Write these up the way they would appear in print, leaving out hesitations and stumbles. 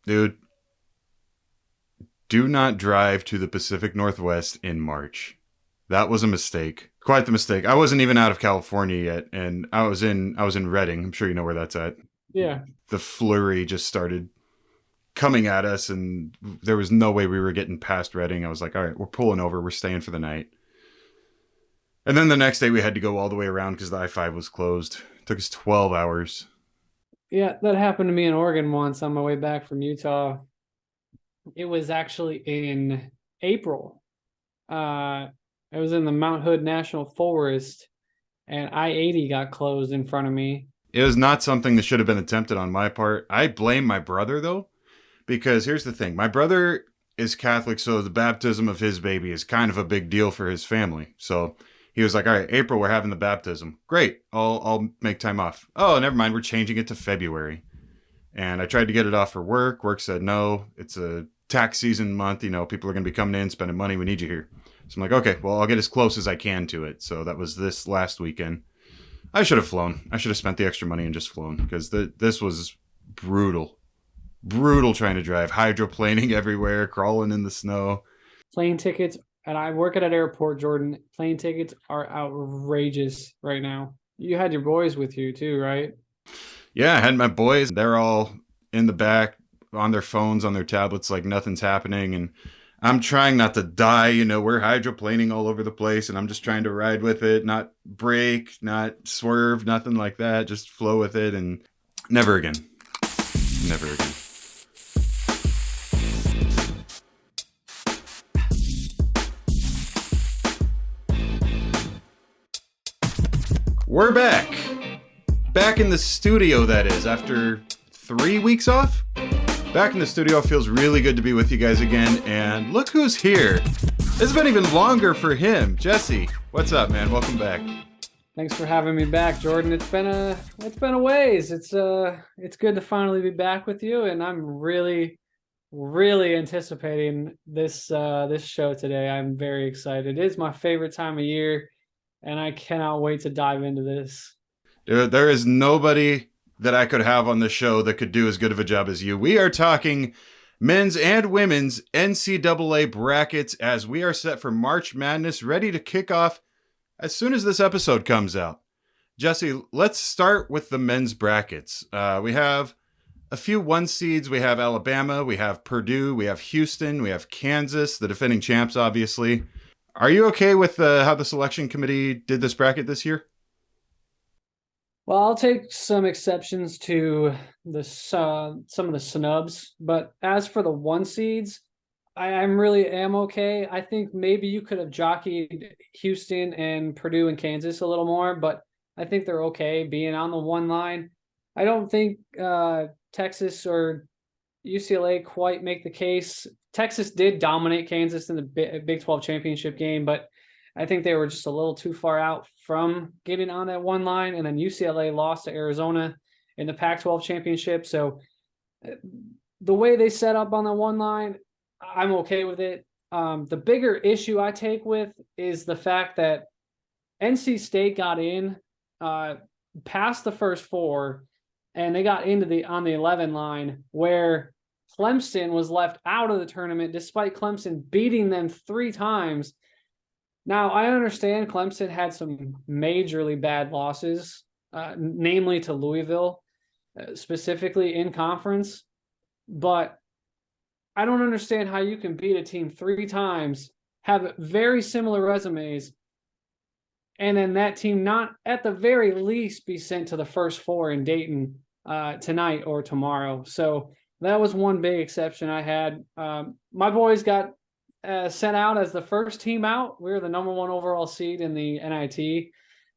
Dude, do not drive to the Pacific Northwest in March. That was a mistake. Quite the mistake. I wasn't even out of California yet, and I was in Redding. I'm sure you know where that's at. Yeah. The flurry just started coming at us, and there was no way we were getting past Redding. I was like, all right, we're pulling over. We're staying for the night. And then the next day we had to go all the way around because the I-5 was closed. It took us 12 hours. Yeah, that happened to me in Oregon once on my way back from Utah. It was actually in April. Uh, I was in the Mount Hood National Forest, and I-80 got closed in front of me. It was not something that should have been attempted on my part. I blame my brother, though, because here's the thing. My brother is Catholic, so the baptism of his baby is kind of a big deal for his family. So he was like, all right, April, we're having the baptism. Great. I'll make time off. Oh, never mind. We're changing it to February. And I tried to get it off for work. Work said, no, it's a tax season month. You know, people are going to be coming in, spending money. We need you here. So I'm like, okay, well, I'll get as close as I can to it. So that was this last weekend. I should have flown. I should have spent the extra money and just flown because this was brutal. Brutal trying to drive. Hydroplaning everywhere, crawling in the snow. Plane tickets, and I work at an airport, Jordan. Plane tickets are outrageous right now. You had your boys with you too, right? Yeah, I had my boys. They're all in the back on their phones, on their tablets, like nothing's happening. And I'm trying not to die. You know, we're hydroplaning all over the place, and I'm just trying to ride with it, not brake, not swerve, nothing like that. Just flow with it, and never again. Never again. We're back. Back in the studio, that is, after 3 weeks off. Back in the studio. Feels really good to be with you guys again. And look who's here. It's been even longer for him. Jesse, what's up, man? Welcome back. Thanks for having me back, Jordan. It's been a ways. It's good to finally be back with you, and I'm really anticipating this show today. I'm very excited. It is my favorite time of year, and I cannot wait to dive into this. Dude, there is nobody that I could have on the show that could do as good of a job as you. We are talking men's and women's NCAA brackets as we are set for March Madness, ready to kick off as soon as this episode comes out. Jesse, let's start with the men's brackets. We have a few one seeds. We have Alabama, we have Purdue, we have Houston, we have Kansas, the defending champs, obviously. Are you okay with how the selection committee did this bracket this year? Well, I'll take some exceptions to some of the snubs, but as for the one seeds, I'm really am okay. I think maybe you could have jockeyed Houston and Purdue and Kansas a little more, but I think they're okay being on the one line. I don't think Texas or UCLA quite make the case. Texas did dominate Kansas in the Big 12 championship game, but I think they were just a little too far out from getting on that one line. And then UCLA lost to Arizona in the Pac-12 championship. So the way they set up on the one line, I'm okay with it. The bigger issue I take with is the fact that NC State got in past the first four, and they got into the on the 11 line where Clemson was left out of the tournament despite Clemson beating them 3 times. Now, I understand Clemson had some majorly bad losses, namely to Louisville, specifically in conference, but I don't understand how you can beat a team 3 times, have very similar resumes, and then that team not at the very least be sent to the first four in Dayton tonight or tomorrow. So that was one big exception I had. My boys got sent out as the first team out. We were the number one overall seed in the NIT,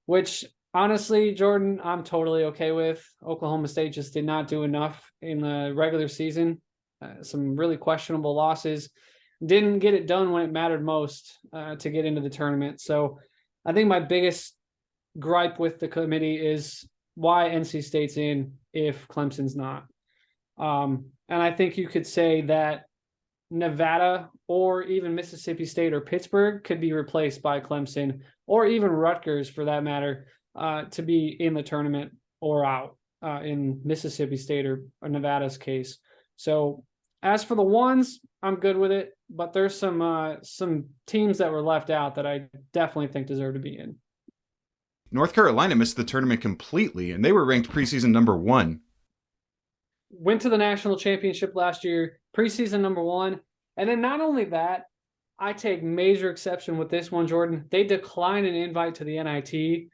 which honestly, Jordan, I'm totally okay with. Oklahoma State just did not do enough in the regular season. Some really questionable losses. Didn't get it done when it mattered most to get into the tournament. So I think my biggest gripe with the committee is why NC State's in if Clemson's not. And I think you could say that Nevada or even Mississippi State or Pittsburgh could be replaced by Clemson or even Rutgers for that matter to be in the tournament or out in Mississippi State or Nevada's case. So As for the ones, I'm good with it, but there's some teams that were left out that I definitely think deserve to be in. North Carolina missed the tournament completely, and they were ranked preseason number 1. Went to the national championship last year, preseason number 1. And then not only that, I take major exception with this one, Jordan. They decline an invite to the NIT.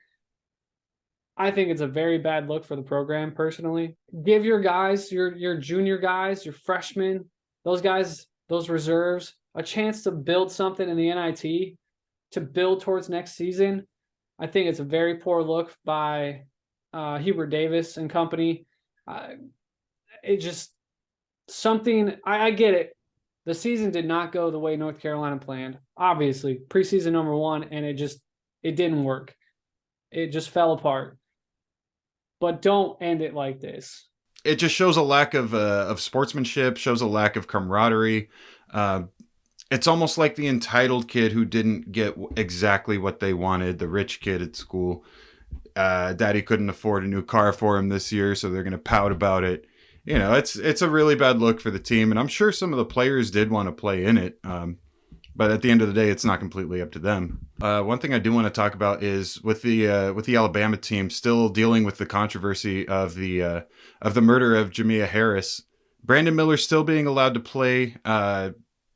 I think it's a very bad look for the program, personally. Give your guys, your junior guys, your freshmen, those guys, those reserves, a chance to build something in the NIT, to build towards next season. I think it's a very poor look by Hubert Davis and company. It just something. I get it. The season did not go the way North Carolina planned. Obviously, preseason number 1, and it didn't work. It just fell apart. But don't end it like this. It just shows a lack of sportsmanship, shows a lack of camaraderie. It's almost like the entitled kid who didn't get exactly what they wanted, the rich kid at school. Daddy couldn't afford a new car for him this year, so they're going to pout about it. You know, it's a really bad look for the team, and I'm sure some of the players did want to play in it. But at the end of the day, it's not completely up to them. One thing I do want to talk about is with the Alabama team still dealing with the controversy of the murder of Jamia Harris. Brandon Miller still being allowed to play.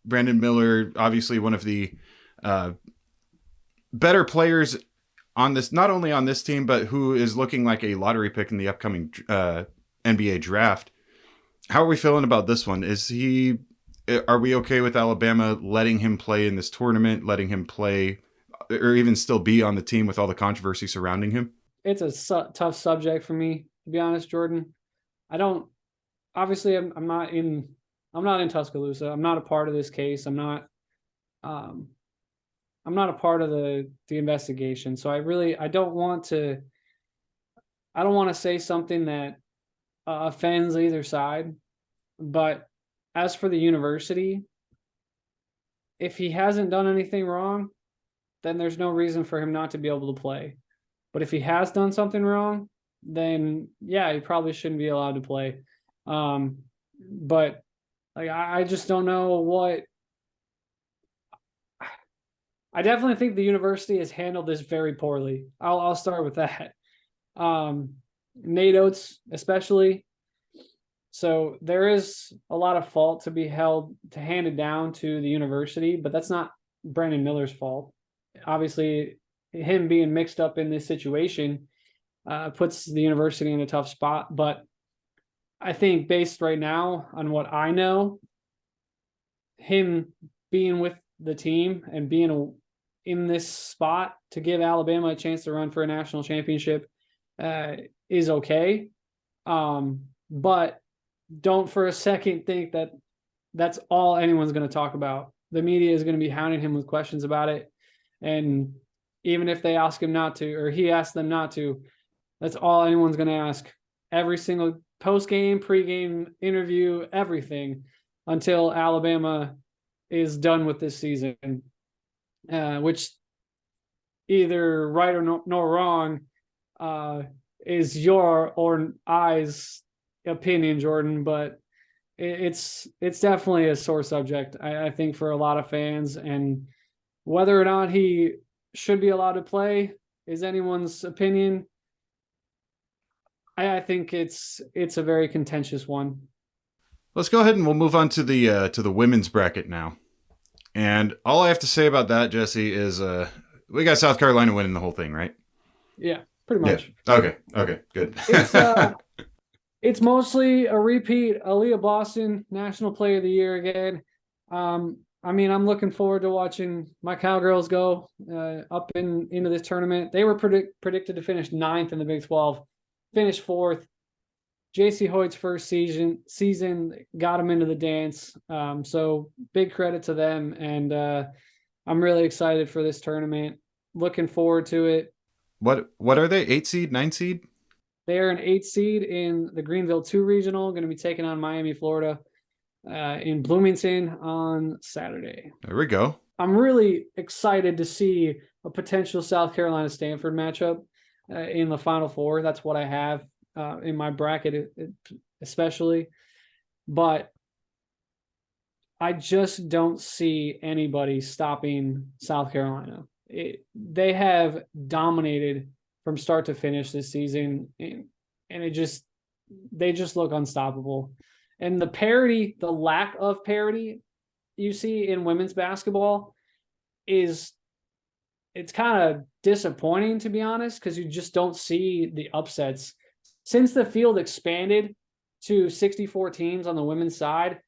Brandon Miller, obviously one of the better players on this, not only on this team, but who is looking like a lottery pick in the upcoming NBA draft. How are we feeling about this one? Are we okay with Alabama letting him play in this tournament, letting him play, or even still be on the team with all the controversy surrounding him? It's a tough subject for me, to be honest, Jordan. I don't. Obviously, I'm not in. I'm not in Tuscaloosa. I'm not a part of this case. I'm not a part of the investigation. So I don't want to. I don't want to say something that offends either side. But as for the university, if he hasn't done anything wrong, then there's no reason for him not to be able to play. But if he has done something wrong, then yeah, he probably shouldn't be allowed to play. But like I just don't know what. I definitely think the university has handled this very poorly. I'll start with that. Nate Oates, especially. So there is a lot of fault to be handed down to the university, but that's not Brandon Miller's fault. Obviously, him being mixed up in this situation puts the university in a tough spot. But I think based right now on what I know, him being with the team and being in this spot to give Alabama a chance to run for a national championship is okay. But don't for a second think that that's all anyone's going to talk about. The media is going to be hounding him with questions about it. And even if they ask him not to, or he asks them not to, that's all anyone's going to ask. Every single post-game, pre-game interview, everything until Alabama is done with this season, which either right or nor wrong is your or I's opinion, Jordan, but it's definitely a sore subject, I think, for a lot of fans. And whether or not he should be allowed to play is anyone's opinion. I think it's a very contentious one. Let's go ahead and we'll move on to the women's bracket now. And all I have to say about that, Jesse, is we got South Carolina winning the whole thing, right? Yeah, pretty much. Yeah. Okay, good. It's mostly a repeat. Aaliyah Boston, National Player of the Year again. I mean, I'm looking forward to watching my Cowgirls go up into this tournament. They were predicted to finish 9th in the Big 12, finished 4th. JC Hoyt's first season got them into the dance. So big credit to them. And I'm really excited for this tournament. Looking forward to it. What are they? 8 seed, 9 seed? They are an 8 seed in the Greenville 2 regional, going to be taking on Miami, Florida in Bloomington on Saturday. There we go. I'm really excited to see a potential South Carolina-Stanford matchup in the Final Four. That's what I have in my bracket, especially. But I just don't see anybody stopping South Carolina. They have dominated from start to finish this season, and they just look unstoppable. And the parity, the lack of parity you see in women's basketball is it's kind of disappointing, to be honest, because you just don't see the upsets. Since the field expanded to 64 teams on the women's side,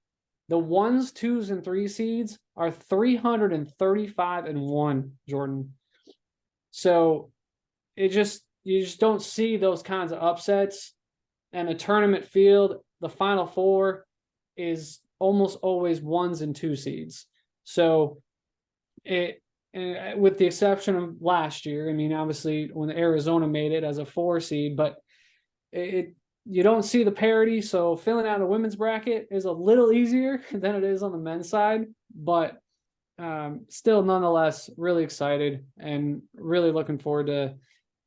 the ones, twos, and three seeds are 335-1, Jordan. So you just don't see those kinds of upsets. And a tournament field, the final four is almost always ones and two seeds. So it, with the exception of last year, I mean, obviously when Arizona made it as a 4 seed, but it you don't see the parity. So filling out a women's bracket is a little easier than it is on the men's side, but still nonetheless really excited and really looking forward to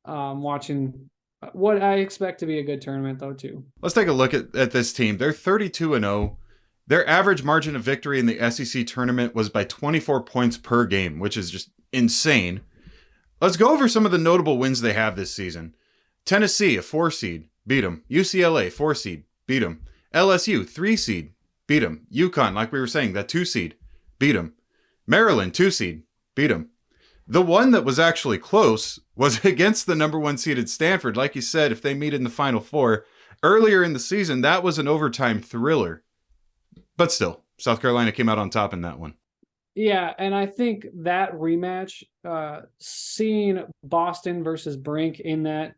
watching what I expect to be a good tournament though too. Let's take a look at this team. They're 32-0. Their average margin of victory in the SEC tournament was by 24 points per game, which is just insane. Let's go over some of the notable wins they have this season. Tennessee, a 4 seed, beat them. UCLA, 4 seed, beat them. LSU, 3 seed, beat them. UConn, like we were saying, that 2 seed, beat them. Maryland, 2 seed, beat them. The one that was actually close was against the number 1 seeded Stanford. Like you said, if they meet in the Final Four, earlier in the season, that was an overtime thriller. But still, South Carolina came out on top in that one. Yeah, and I think that rematch, seeing Boston versus Brink in that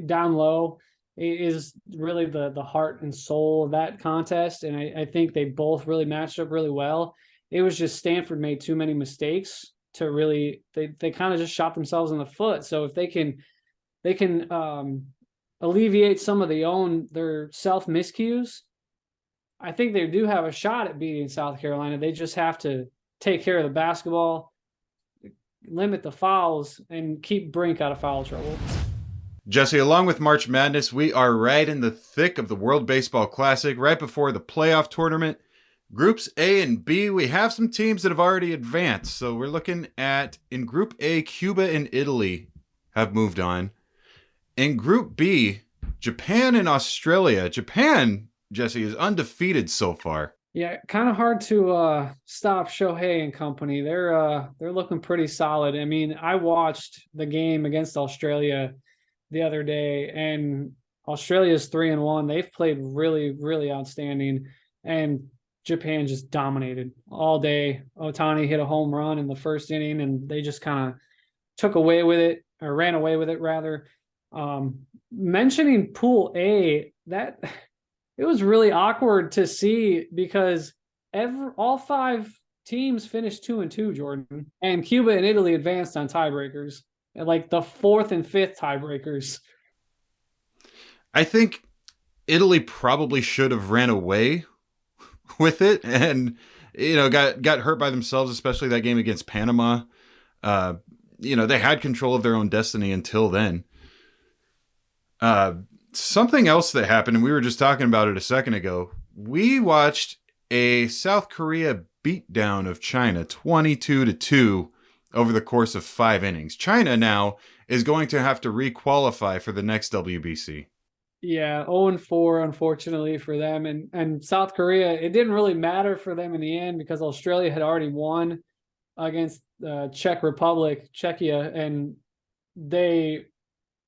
down low is really the heart and soul of that contest. And I think they both really matched up really well. It was just Stanford made too many mistakes to really they kind of just shot themselves in the foot. So if they can alleviate some of their self miscues, I think they do have a shot at beating South Carolina. They just have to take care of the basketball, limit the fouls, and keep Brink out of foul trouble. Jesse, along with March Madness, we are right in the thick of the World Baseball Classic, right before the playoff tournament. Groups A and B, we have some teams that have already advanced. So we're looking at, in Group A, Cuba and Italy have moved on. In Group B, Japan and Australia. Japan, Jesse, is undefeated so far. Yeah, kind of hard to stop Shohei and company. They're looking pretty solid. I mean, I watched the game against Australia the other day, and Australia's 3-1. They've played really, really outstanding, and Japan just dominated all day. Otani hit a home run in the first inning, and they just kind of took away with it, or ran away with it rather. Mentioning Pool A, that it was really awkward to see because all 5 teams finished 2-2, Jordan, and Cuba and Italy advanced on tiebreakers, and like the 4th and 5th tiebreakers. I think Italy probably should have ran away with it, and got hurt by themselves, especially that game against Panama. They had control of their own destiny until then. Something else that happened, and we were just talking about it a second ago, we watched a South Korea beatdown of China, 22-2 over the course of 5 innings. China now is going to have to re-qualify for the next WBC. Yeah, 0-4, unfortunately for them. And South Korea, it didn't really matter for them in the end because Australia had already won against Czech Republic, Czechia, and they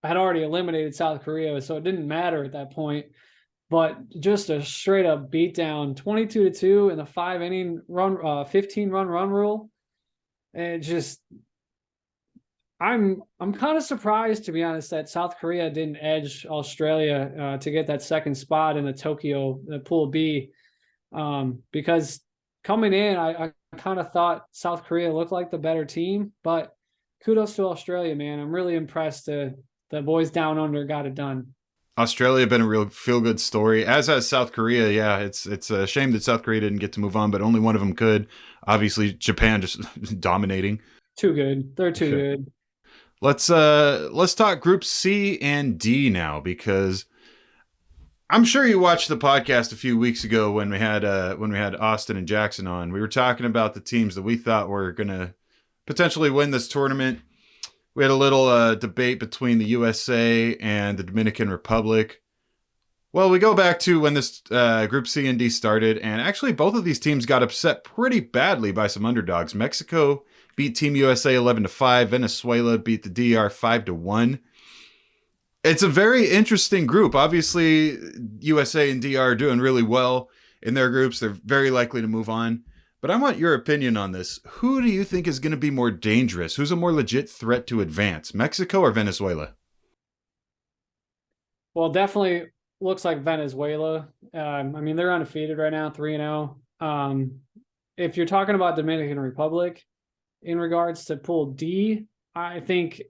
had already eliminated South Korea, so it didn't matter at that point. But just a straight up beatdown, 22-2 in the 5-inning run, 15-run run rule. And just, I'm kind of surprised, to be honest, that South Korea didn't edge Australia to get that second spot in the Pool B, because coming in, I kind of thought South Korea looked like the better team. But kudos to Australia, man. I'm really impressed. The boys down under got it done. Australia been a real feel-good story, as has South Korea. Yeah, it's a shame that South Korea didn't get to move on, but only one of them could. Obviously, Japan just dominating. Too good. They're too good. Let's talk Group C and D now, because I'm sure you watched the podcast a few weeks ago when we had Austin and Jackson on. We were talking about the teams that we thought were going to potentially win this tournament. We had a little debate between the USA and the Dominican Republic. Well, we go back to when this Group C and D started, and actually both of these teams got upset pretty badly by some underdogs. Mexico beat Team USA 11-5. Venezuela beat the DR 5-1. It's a very interesting group. Obviously, USA and DR are doing really well in their groups. They're very likely to move on. But I want your opinion on this. Who do you think is going to be more dangerous? Who's a more legit threat to advance, Mexico or Venezuela? Well, definitely looks like Venezuela. I mean, they're undefeated right now, 3-0. If you're talking about Dominican Republic in regards to Pool D, I think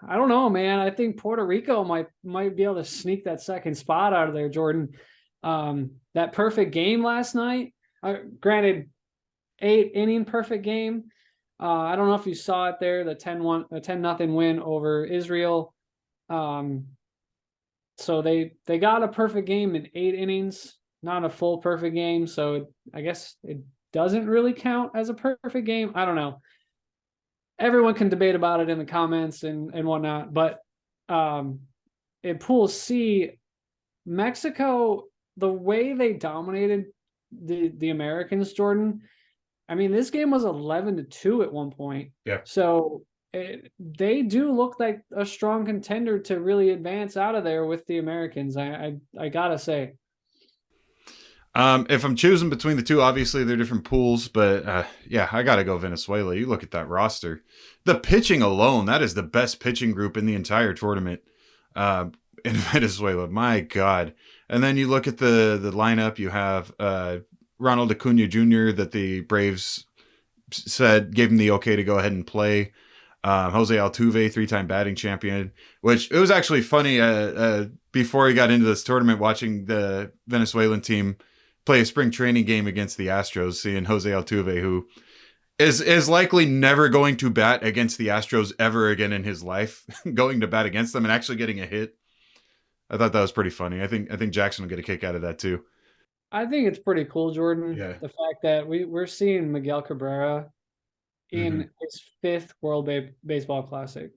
I don't know, man. I think Puerto Rico might be able to sneak that second spot out of there, Jordan. That perfect game last night, granted, 8 inning perfect game. I don't know if you saw it there, the 10-1, a 10-0 win over Israel. So they got a perfect game in 8 innings, not a full perfect game. So I guess it doesn't really count as a perfect game. I don't know. Everyone can debate about it in the comments and whatnot, but in Pool C, Mexico, the way they dominated the Americans, Jordan. I mean, this game was 11-2 at one point. Yeah. So they do look like a strong contender to really advance out of there with the Americans. I gotta say. If I'm choosing between the two, obviously they're different pools, but yeah, I got to go Venezuela. You look at that roster. The pitching alone, that is the best pitching group in the entire tournament in Venezuela. My God. And then you look at the lineup, you have Ronald Acuna Jr. that the Braves said gave him the okay to go ahead and play. Jose Altuve, 3-time batting champion, which it was actually funny before he got into this tournament watching the Venezuelan team play a spring training game against the Astros, seeing Jose Altuve, who is likely never going to bat against the Astros ever again in his life, going to bat against them and actually getting a hit. I thought that was pretty funny. I think Jackson will get a kick out of that too. I think it's pretty cool, Jordan. Yeah. The fact that we're seeing Miguel Cabrera Mm-hmm. in his fifth World Baseball Classic.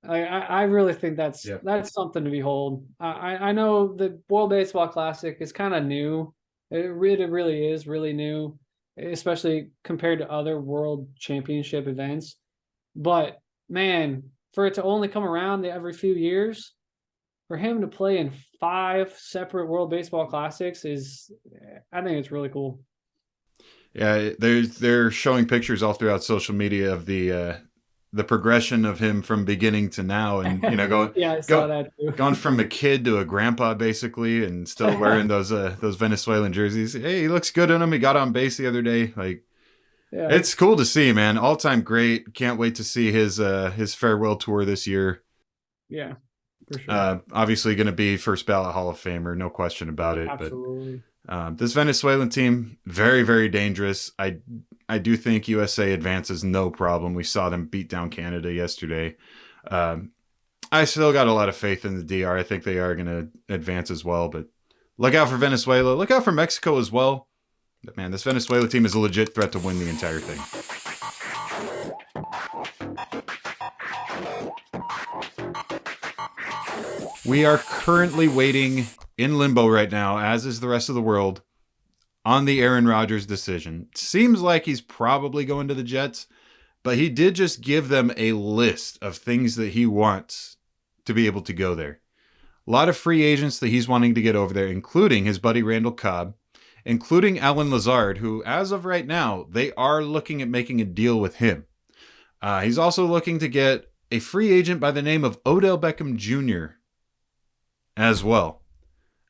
I really think that's something to behold. I know the World Baseball Classic is kind of new. It really is really new, especially compared to other World Championship events. But man, for it to only come around every few years, for him to play in 5 separate World Baseball Classics I think it's really cool. Yeah, they're showing pictures all throughout social media of the progression of him from beginning to now, and going Yeah, I saw that too. going from a kid to a grandpa basically, and still wearing those Venezuelan jerseys. Hey, he looks good in them. He got on base the other day. Like, Yeah. it's cool to see, man. All time great. Can't wait to see his farewell tour this year. Yeah, for sure. Obviously, going to be first ballot Hall of Famer, no question about it. Absolutely. But this Venezuelan team, very, very dangerous. I do think USA advances no problem. We saw them beat down Canada yesterday. I still got a lot of faith in the DR. I think they are going to advance as well. But look out for Venezuela. Look out for Mexico as well. But man, this Venezuela team is a legit threat to win the entire thing. We are currently waiting in limbo right now, as is the rest of the world, on the Aaron Rodgers decision. Seems like he's probably going to the Jets, but he did just give them a list of things that he wants to be able to go there. A lot of free agents that he's wanting to get over there, including his buddy Randall Cobb, including Alan Lazard, who, as of right now, they are looking at making a deal with him. He's also looking to get a free agent by the name of Odell Beckham Jr. as well.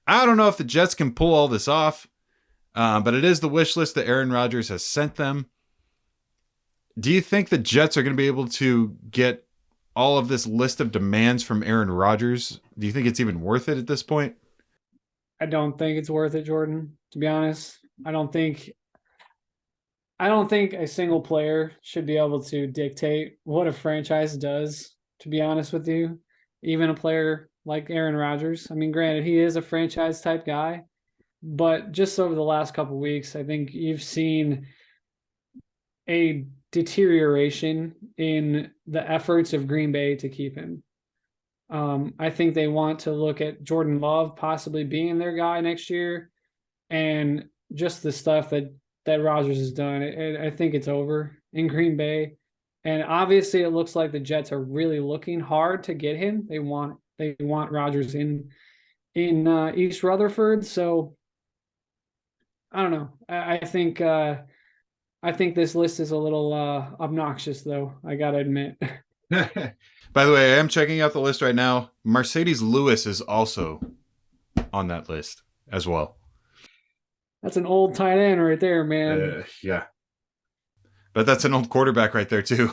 I don't know if the Jets can pull all this off, but it is the wish list that Aaron Rodgers has sent them. Do you think the Jets are going to be able to get all of this list of demands from Aaron Rodgers? Do you think it's even worth it at this point? I don't think it's worth it, Jordan, to be honest. I don't think a single player should be able to dictate what a franchise does, to be honest with you. Even a player like Aaron Rodgers. I mean, granted, he is a franchise type guy, but just over the last couple of weeks, I think you've seen a deterioration in the efforts of Green Bay to keep him. I think they want to look at Jordan Love possibly being their guy next year, and just the stuff that Rodgers has done. I think it's over in Green Bay, and obviously it looks like the Jets are really looking hard to get him. They want Rodgers in East Rutherford. So I don't know. I think this list is a little obnoxious, though. I gotta admit. By the way, I am checking out the list right now. Mercedes Lewis is also on that list as well. That's an old tight end right there, man. Yeah. But that's an old quarterback right there, too.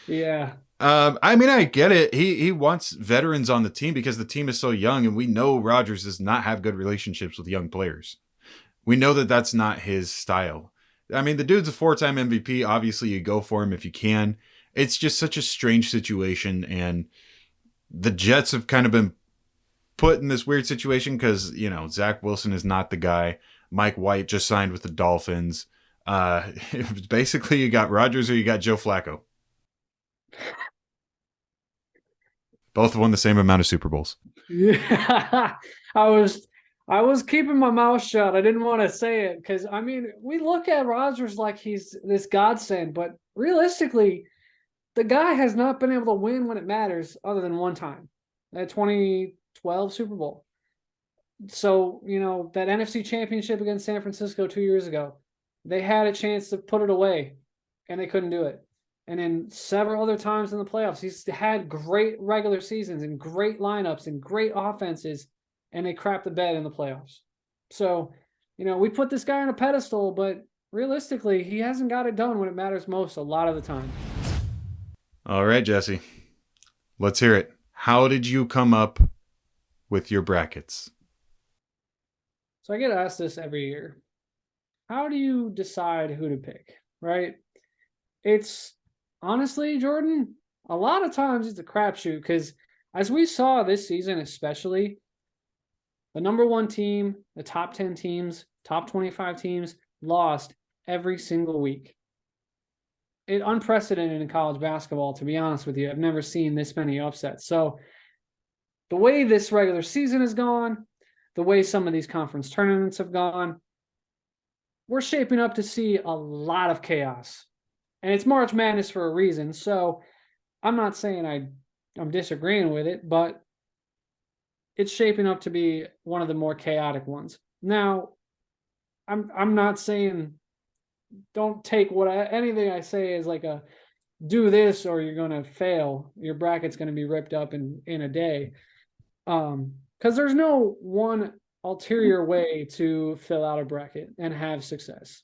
Yeah. I mean, I get it. He wants veterans on the team because the team is so young, and we know Rodgers does not have good relationships with young players. We know that that's not his style. I mean, the dude's a 4-time MVP. Obviously, you go for him if you can. It's just such a strange situation, and the Jets have kind of been put in this weird situation because, you know, Zach Wilson is not the guy. Mike White just signed with the Dolphins. Basically, you got Rodgers or you got Joe Flacco. Both won the same amount of Super Bowls. Yeah. I was keeping my mouth shut. I didn't want to say it because I mean, we look at Rodgers like he's this godsend, but realistically, the guy has not been able to win when it matters other than one time, that 2012 Super Bowl. So, you know, that NFC championship against San Francisco 2 years ago, they had a chance to put it away and they couldn't do it. And then several other times in the playoffs, he's had great regular seasons and great lineups and great offenses, and they crap the bed in the playoffs. So, you know, we put this guy on a pedestal, but realistically, he hasn't got it done when it matters most a lot of the time. All right, Jesse. Let's hear it. How did you come up with your brackets? So I get asked this every year. How do you decide who to pick, right? It's honestly, Jordan, a lot of times it's a crapshoot because as we saw this season, especially, the number one team, the top 10 teams, top 25 teams lost every single week. It unprecedented in college basketball, to be honest with you. I've never seen this many upsets. So the way this regular season has gone, the way some of these conference tournaments have gone, we're shaping up to see a lot of chaos. And it's March Madness for a reason. So I'm not saying I'm disagreeing with it, but it's shaping up to be one of the more chaotic ones. Now, I'm not saying don't take anything I say as like a do this or you're going to fail. Your bracket's going to be ripped up in a day. Because there's no one ulterior way to fill out a bracket and have success.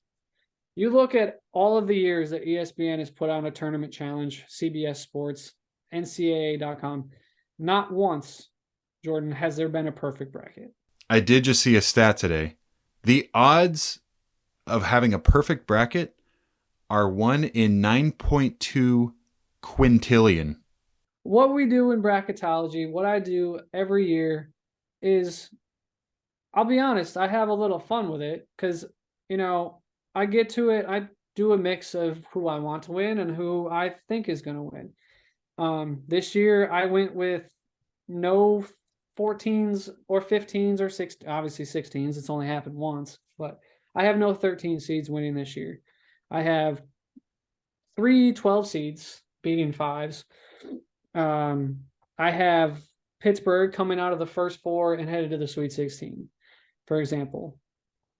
You look at all of the years that ESPN has put on a tournament challenge, CBS Sports, NCAA.com, not once, Jordan, has there been a perfect bracket. I did just see a stat today. The odds of having a perfect bracket are 1 in 9.2 quintillion. What we do in bracketology, what I do every year is, I'll be honest, I have a little fun with it because, you know, I get to it, I do a mix of who I want to win and who I think is going to win. This year I went with no 14s or 15s or 6, obviously 16s. It's only happened once, but I have no 13 seeds winning this year. I have 3 12 seeds beating 5s. I have Pittsburgh coming out of the first 4 and headed to the Sweet 16, for example.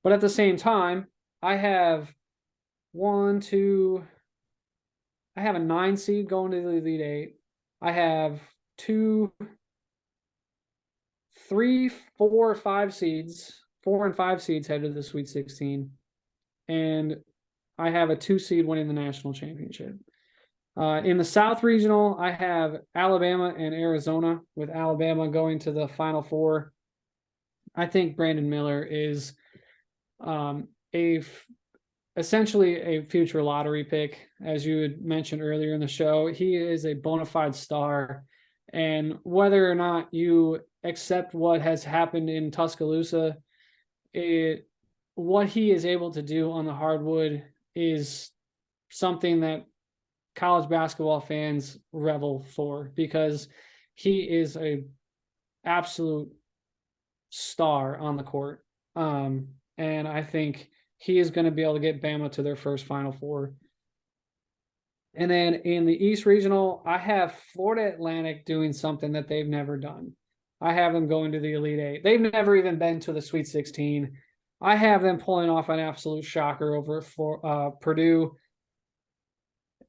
But at the same time, I have I have a 9 seed going to the Elite 8. I have 2, 3, 4, 5 seeds, 4 and 5 seeds headed to the Sweet 16. And I have a 2 seed winning the national championship. In the South Regional, I have Alabama and Arizona, with Alabama going to the Final Four. I think Brandon Miller is essentially a future lottery pick, as you had mentioned earlier in the show. He is a bona fide star And whether or not you accept what has happened in Tuscaloosa, what he is able to do on the hardwood is something that college basketball fans revel for, because he is a absolute star on the court. And I think he is going to be able to get Bama to their first Final Four. And then in the East Regional, I have Florida Atlantic doing something that they've never done. I have them going to the Elite Eight. They've never even been to the Sweet 16. I have them pulling off an absolute shocker over for Purdue.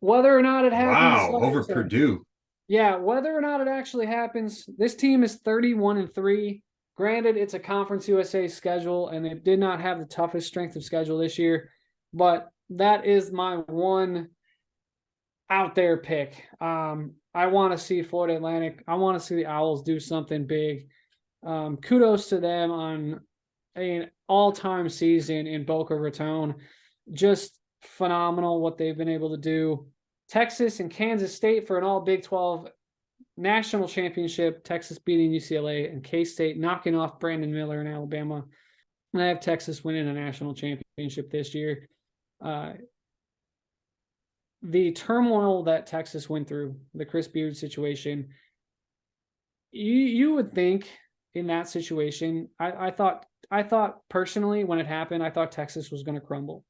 Whether or not it happens, Wow, like I over said, Purdue. yeah, whether or not it actually happens, this team is 31-3. Granted, it's a Conference USA schedule, and they did not have the toughest strength of schedule this year, but that is my one out there pick. I want to see Florida Atlantic. I want to see the Owls do something big. Kudos to them on an all-time season in Boca Raton. Just phenomenal what they've been able to do. Texas and Kansas State for an all Big 12 national championship. Texas beating UCLA and K-State knocking off Brandon Miller in Alabama. And I have Texas winning a national championship this year. The turmoil that Texas went through, the Chris Beard situation, you would think in that situation, I thought personally when it happened, I thought Texas was going to crumble.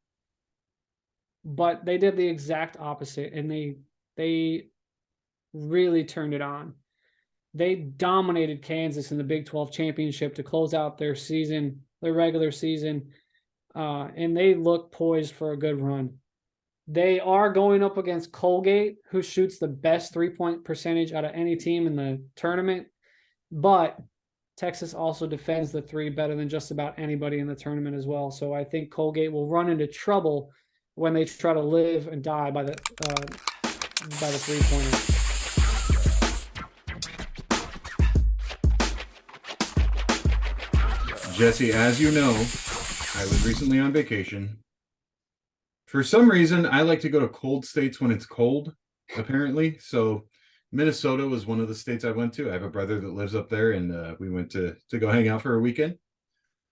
But they did the exact opposite, and they really turned it on. They dominated Kansas in the Big 12 championship to close out their season, their regular season, and they look poised for a good run. They are going up against Colgate, who shoots the best three-point percentage out of any team in the tournament, but Texas also defends the three better than just about anybody in the tournament as well. So I think Colgate will run into trouble when they try to live and die by the three-pointer. Jesse, as you know, I was recently on vacation. For some reason, I like to go to cold states when it's cold, apparently. So Minnesota was one of the states I went to. I have a brother that lives up there, and we went to go hang out for a weekend.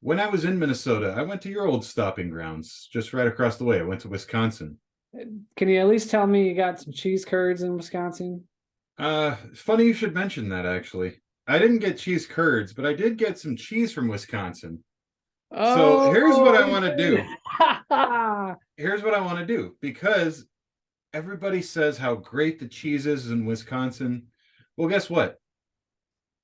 When I was in Minnesota, I went to your old stopping grounds, just right across the way. I went to Wisconsin. Can you at least tell me you got some cheese curds in Wisconsin? Funny you should mention that, actually. I didn't get cheese curds, but I did get some cheese from Wisconsin. So here's what I want to do. Here's what I want to do, because everybody says how great the cheese is in Wisconsin. Well, guess what?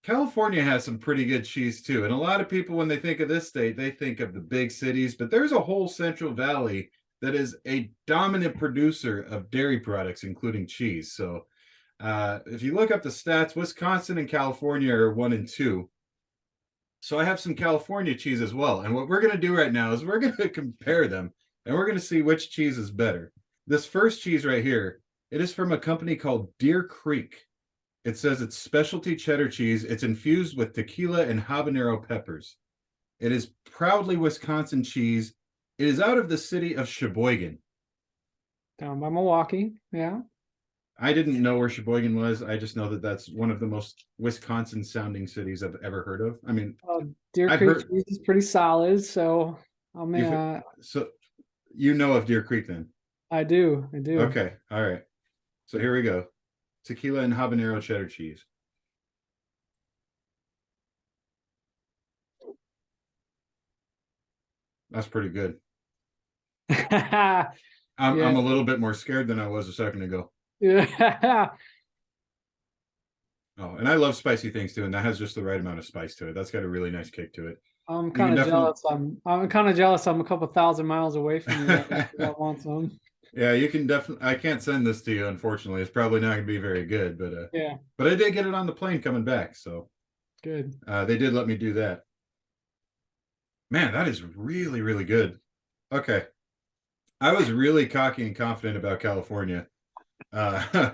California has some pretty good cheese too. And a lot of people, when they think of this state, they think of the big cities, but there's a whole Central Valley that is a dominant producer of dairy products, including cheese. So if you look up the stats, Wisconsin and California are 1 and 2. So I have some California cheese as well. And what we're going to do right now is we're going to compare them, and we're going to see which cheese is better. This first cheese right here, it is from a company called Deer Creek. It says it's specialty cheddar cheese. It's infused with tequila and habanero peppers. It is proudly Wisconsin cheese. It is out of the city of Sheboygan. Down by Milwaukee, yeah. I didn't know where Sheboygan was. I just know that that's one of the most Wisconsin-sounding cities I've ever heard of. I mean, Deer I've Creek heard, cheese is pretty solid, so I mean, so you know of Deer Creek then? I do. Okay, all right. So here we go. Tequila and habanero cheddar cheese. That's pretty good. Yeah. I'm a little bit more scared than I was a second ago. Yeah. Oh, and I love spicy things too, and that has just the right amount of spice to it. That's got a really nice kick to it. I'm kind of jealous. I'm kind of jealous. I'm a couple thousand miles away from you. I want some. Yeah, you can definitely. I can't send this to you, unfortunately. It's probably not going to be very good, but yeah. But I did get it on the plane coming back, so good. They did let me do that. Man, that is really, really good. Okay, I was really cocky and confident about California, but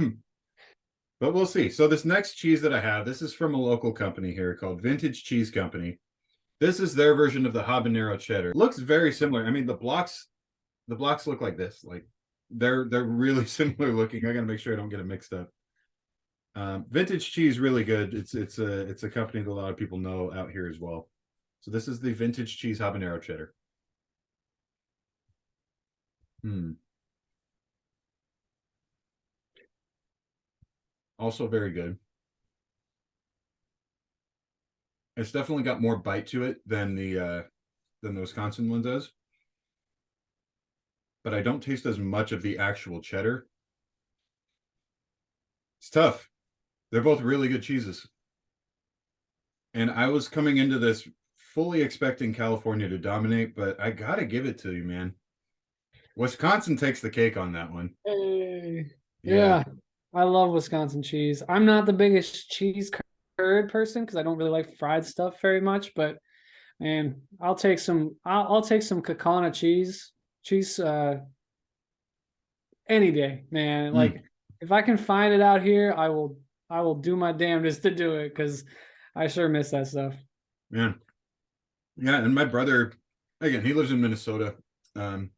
we'll see. So this next cheese that I have, this is from a local company here called Vintage Cheese Company. This is their version of the habanero cheddar. It looks very similar. I mean, the blocks look like this. Like they're really similar looking. I gotta make sure I don't get it mixed up. Vintage cheese, really good. It's a company that a lot of people know out here as well. So this is the vintage cheese habanero cheddar. Also very good. It's definitely got more bite to it than the Wisconsin one does. But I don't taste as much of the actual cheddar. It's tough. They're both really good cheeses. And I was coming into this fully expecting California to dominate, but I gotta give it to you, man. Wisconsin takes the cake on that one. Hey. Yeah. Yeah, I love Wisconsin cheese. I'm not the biggest cheese curd person because I don't really like fried stuff very much, but man, I'll take some Kakana cheese any day, man. Mm, Like if I can find it out here, I will do my damnedest to do it because I sure miss that stuff. man. Yeah, and my brother, again, he lives in Minnesota, um,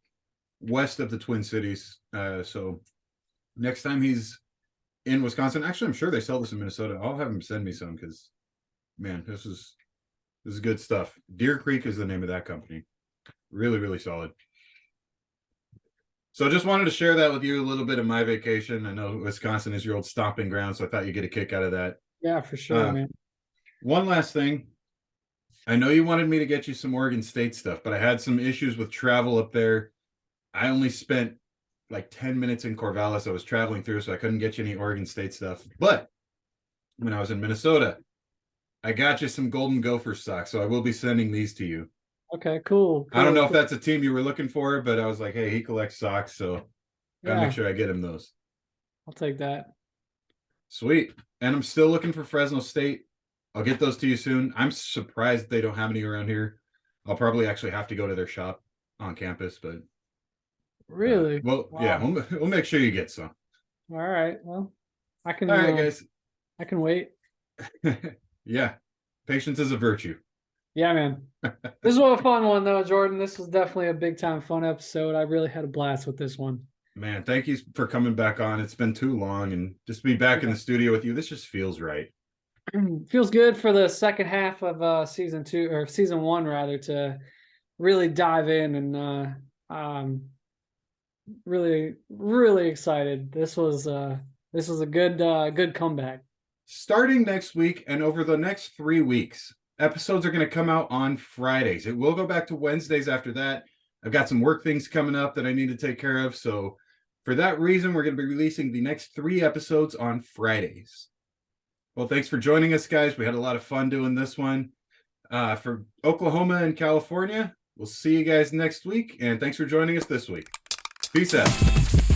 west of the Twin Cities. So next time he's in Wisconsin, actually, I'm sure they sell this in Minnesota. I'll have him send me some because, man, this is good stuff. Deer Creek is the name of that company. Really, really solid. So just wanted to share that with you, a little bit of my vacation. I know Wisconsin is your old stomping ground, so I thought you'd get a kick out of that. Yeah, for sure, Uh, man. one last thing. I know you wanted me to get you some Oregon State stuff, but I had some issues with travel up there. I only spent like 10 minutes in Corvallis. I was traveling through, so I couldn't get you any Oregon State stuff. But when I was in Minnesota, I got you some Golden Gopher socks, so I will be sending these to you. Okay, cool, I don't know if cool. that's a team you were looking for, but I was like, hey, he collects socks, so gotta make Yeah, sure I get him those. I'll take that. Sweet. And I'm still looking for Fresno State. I'll get those to you soon. I'm surprised they don't have any around here. I'll probably actually have to go to their shop on campus, but Really? well, yeah, Wow. we'll make sure you get some. All right. Well, All right, guys. I can wait. Yeah, patience is a virtue. Yeah, man. This was a fun one though, Jordan. This was definitely a big time fun episode. I really had a blast with this one. Man, thank you for coming back on. It's been too long, and just to be back in Yeah. the studio with you, this just feels right. Feels good for the second half of season two or season one rather to really dive in and really excited. This was a good comeback. Starting next week and over the next 3 weeks, episodes are going to come out on Fridays. It will go back to Wednesdays after that. I've got some work things coming up that I need to take care of. So, for that reason, we're going to be releasing the next 3 episodes on Fridays. Well, thanks for joining us, guys. We had a lot of fun doing this one. For Oklahoma and California, we'll see you guys next week. And thanks for joining us this week. Peace out.